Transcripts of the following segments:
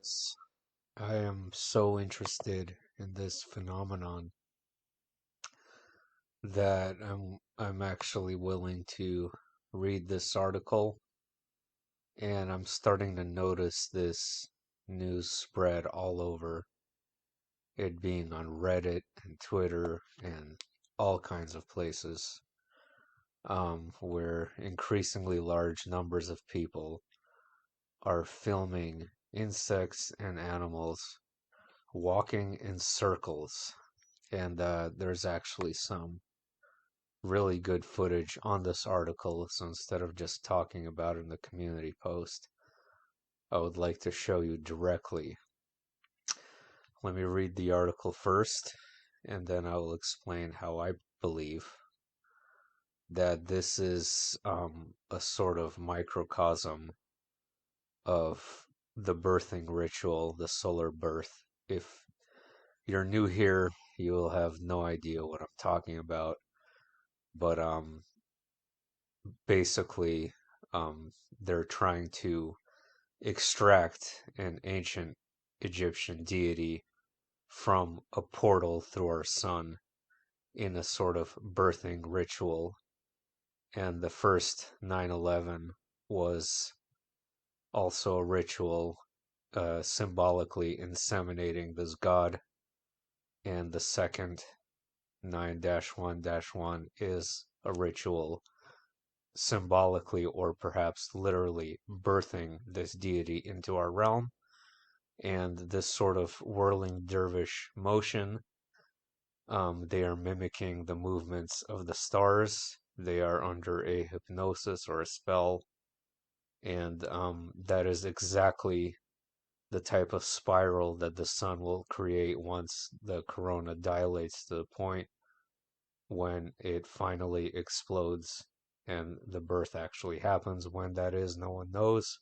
Horus. I am so interested in this phenomenon that I'm actually willing to read this article, and I'm starting to notice this news spread all over, it being on Reddit and Twitter and all kinds of places, where increasingly large numbers of people are filming insects and animals walking in circles. And there's actually some really good footage on this article. So instead of just talking about it in the community post, I would like to show you directly. Let me read the article first, and then I will explain how I believe that this is a sort of microcosm of the birthing ritual, the solar birth. If you're new here, you will have no idea what I'm talking about. But basically, they're trying to extract an ancient Egyptian deity from a portal through our sun in a sort of birthing ritual. And the first 9/11 was also a ritual, symbolically inseminating this god. And the second 9-1-1 is a ritual symbolically or perhaps literally birthing this deity into our realm. And this sort of whirling dervish motion, they are mimicking the movements of the stars. They are under a hypnosis or a spell. And that is exactly the type of spiral that the sun will create once the corona dilates to the point when it finally explodes and the birth actually happens. When that is, no one knows.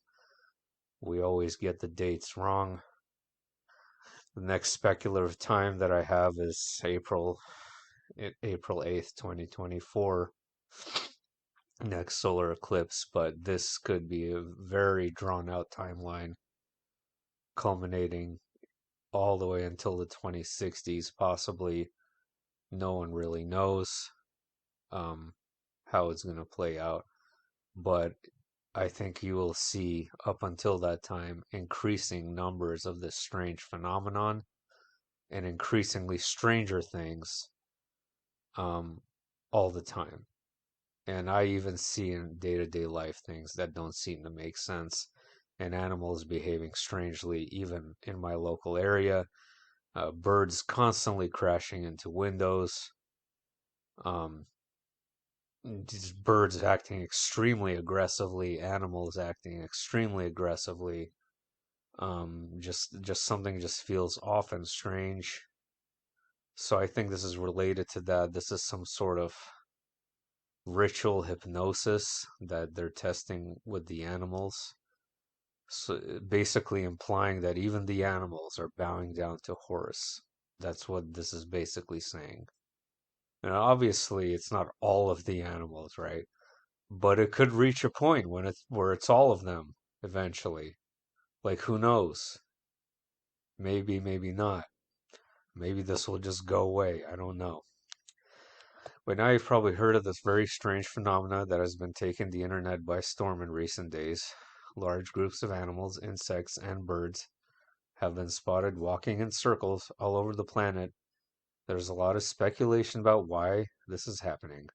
We always get the dates wrong. The next speculative time that I have is April 8th, 2024, next solar eclipse, but this could be a very drawn out timeline culminating all the way until the 2060s, possibly. No one really knows um, how it's going to play out, but I think you will see up until that time increasing numbers of this strange phenomenon and increasingly stranger things um, all the time. And I even see in day to day life things that don't seem to make sense, and animals behaving strangely, even in my local area. Birds constantly crashing into windows. Um, just birds acting extremely aggressively, animals acting extremely aggressively. Just something just feels off and strange. So I think this is related to that. This is some sort of ritual hypnosis that they're testing with the animals. So basically implying that even the animals are bowing down to Horus. That's what this is basically saying. And obviously it's not all of the animals, right? But it could reach a point when it's where it's all of them eventually. Like who knows? Maybe, maybe not. Maybe this will just go away. I don't know. But now you've probably heard of this very strange phenomena that has been taking the internet by storm in recent days. Large groups of animals, insects, and birds have been spotted walking in circles all over the planet. There's a lot of speculation about why this is happening.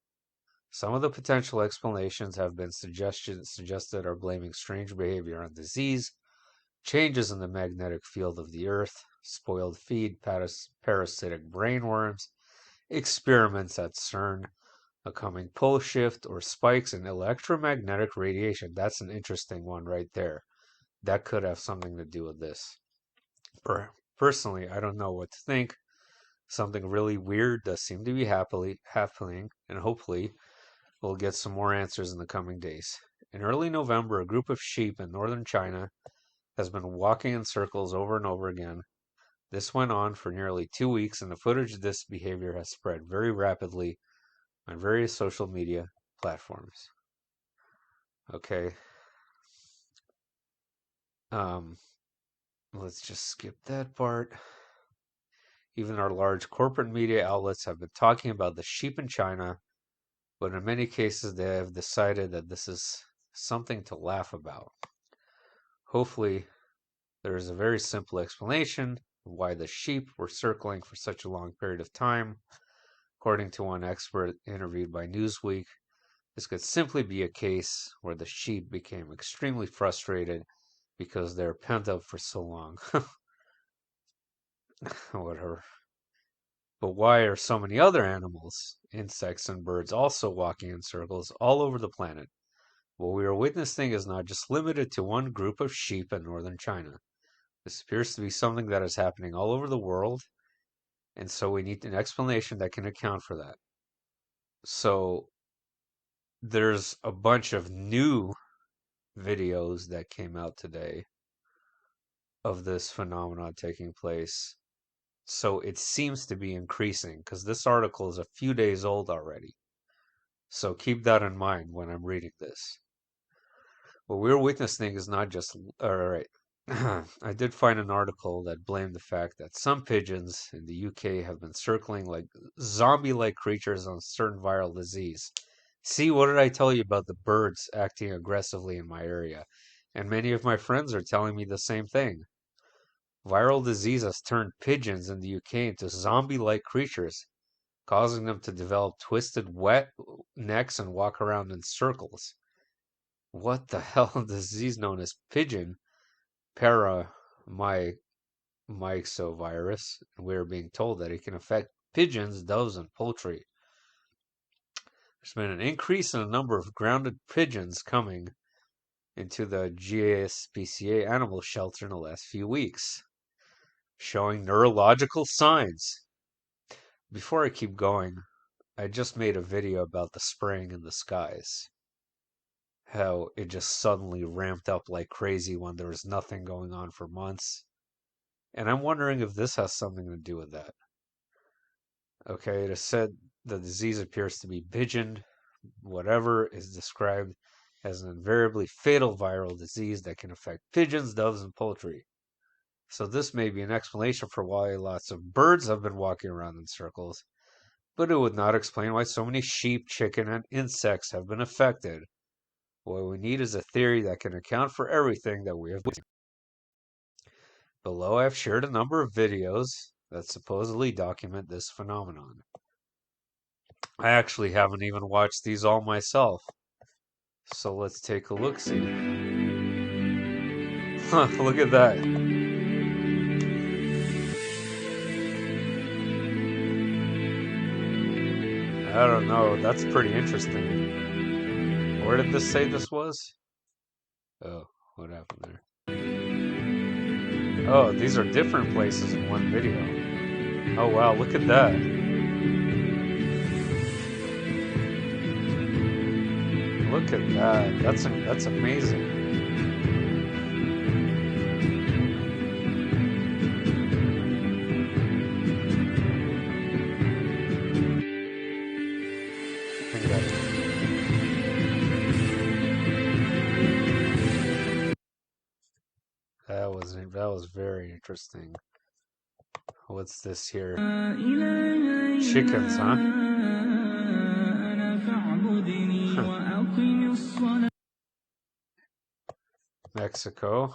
Some of the potential explanations have been suggested are blaming strange behavior on disease, changes in the magnetic field of the Earth, spoiled feed, parasitic brainworms, experiments at CERN, a coming pole shift, or spikes in electromagnetic radiation. That's an interesting one right there. That could have something to do with this. Personally, I don't know what to think. Something really weird does seem to be happening, and hopefully we'll get some more answers in the coming days. In early November, a group of sheep in northern China has been walking in circles over and over again. This went on for nearly 2 weeks, and the footage of this behavior has spread very rapidly on various social media platforms. Okay. Um, let's just skip that part. Even our large corporate media outlets have been talking about the sheep in China, but in many cases they have decided that this is something to laugh about. Hopefully, there is a very simple explanation of why the sheep were circling for such a long period of time. According to one expert interviewed by Newsweek, this could simply be a case where the sheep became extremely frustrated because they're pent up for so long. Whatever. But why are so many other animals, insects, and birds also walking in circles all over the planet? What we are witnessing is not just limited to one group of sheep in northern China. This appears to be something that is happening all over the world, and so we need an explanation that can account for that. So there's a bunch of new videos that came out today of this phenomenon taking place. So it seems to be increasing because this article is a few days old already. So keep that in mind when I'm reading this. What we're witnessing is not just. All right. I did find an article that blamed the fact that some pigeons in the UK have been circling like zombie like creatures on certain viral disease. See, what did I tell you about the birds acting aggressively in my area? And many of my friends are telling me the same thing. Viral disease has turned pigeons in the UK into zombie like creatures, causing them to develop twisted, wet necks and walk around in circles. What the hell? The disease known as pigeon paramyxovirus, and we are being told that it can affect pigeons, doves, and poultry. There's been an increase in the number of grounded pigeons coming into the GASPCA animal shelter in the last few weeks, showing neurological signs. Before I keep going, I just made a video about the spraying in the skies. How it just suddenly ramped up like crazy when there was nothing going on for months. And I'm wondering if this has something to do with that. Okay, it is said the disease appears to be pigeon, whatever is described as an invariably fatal viral disease that can affect pigeons, doves, and poultry. So this may be an explanation for why lots of birds have been walking around in circles, but it would not explain why so many sheep, chicken, and insects have been affected. What we need is a theory that can account for everything that we have seen. Below I have shared a number of videos that supposedly document this phenomenon. I actually haven't even watched these all myself. So let's take a look-see. Look at that. I don't know. That's pretty interesting. Where did this say this was? Oh, what happened there? Oh, these are different places in one video. Oh wow, look at that. Look at that. That's amazing. I think that was very interesting. What's this here? Chickens, huh? Mexico.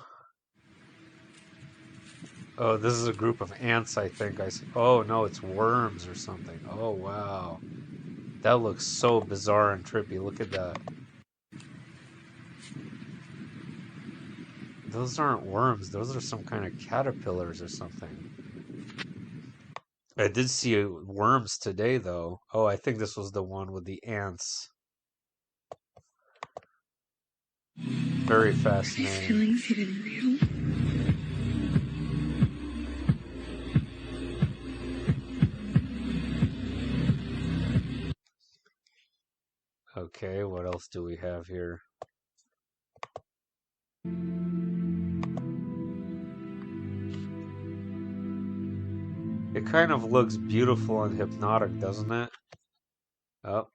Oh, this is a group of ants, I think. Oh, no, it's worms or something. Oh, wow. That looks so bizarre and trippy. Look at that. Those aren't worms. Those are some kind of caterpillars or something. I did see worms today, though. Oh, I think this was the one with the ants. Very fascinating. Okay, what else do we have here? It kind of looks beautiful and hypnotic, doesn't it? Oh.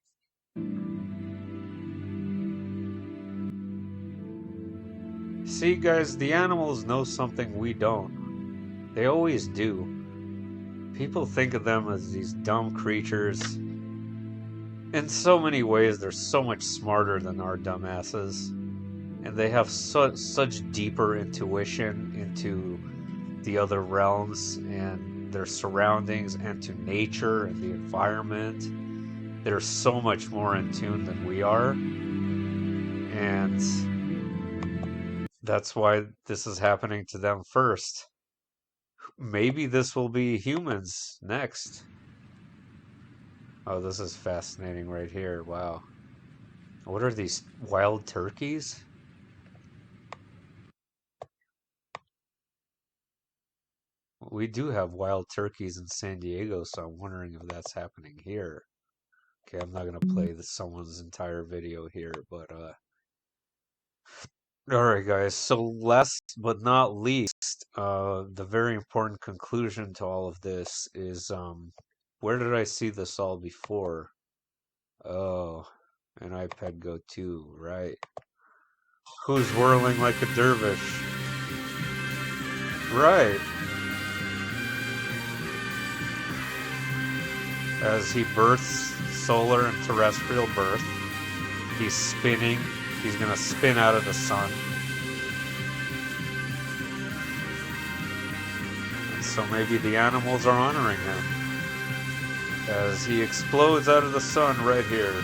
See, guys, the animals know something we don't. They always do. People think of them as these dumb creatures. In so many ways, they're so much smarter than our dumbasses. And they have such deeper intuition into the other realms and their surroundings and to nature and the environment. They're so much more in tune than we are. And that's why this is happening to them first. Maybe this will be humans next. Oh, this is fascinating right here. Wow. What are these wild turkeys? We do have wild turkeys in San Diego, so I'm wondering if that's happening here. Okay, I'm not gonna play someone's entire video here, but alright guys, so last but not least, the very important conclusion to all of this is where did I see this all before? Oh, an iPad Go 2, right. Who's whirling like a dervish? Right. As he births solar and terrestrial birth, he's spinning. He's gonna spin out of the sun. And so maybe the animals are honoring him as he explodes out of the sun right here.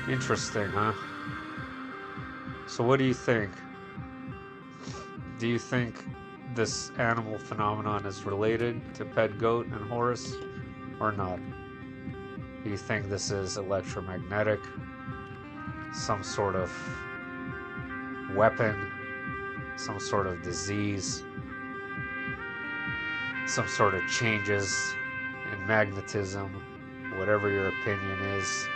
Interesting, huh? So what do you think? Do you think this animal phenomenon is related to Pet Goat and Horus or not? Do you think this is electromagnetic? Some sort of weapon? Some sort of disease? Some sort of changes in magnetism? Whatever your opinion is,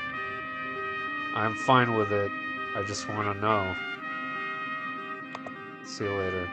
I'm fine with it. I just want to know. See you later.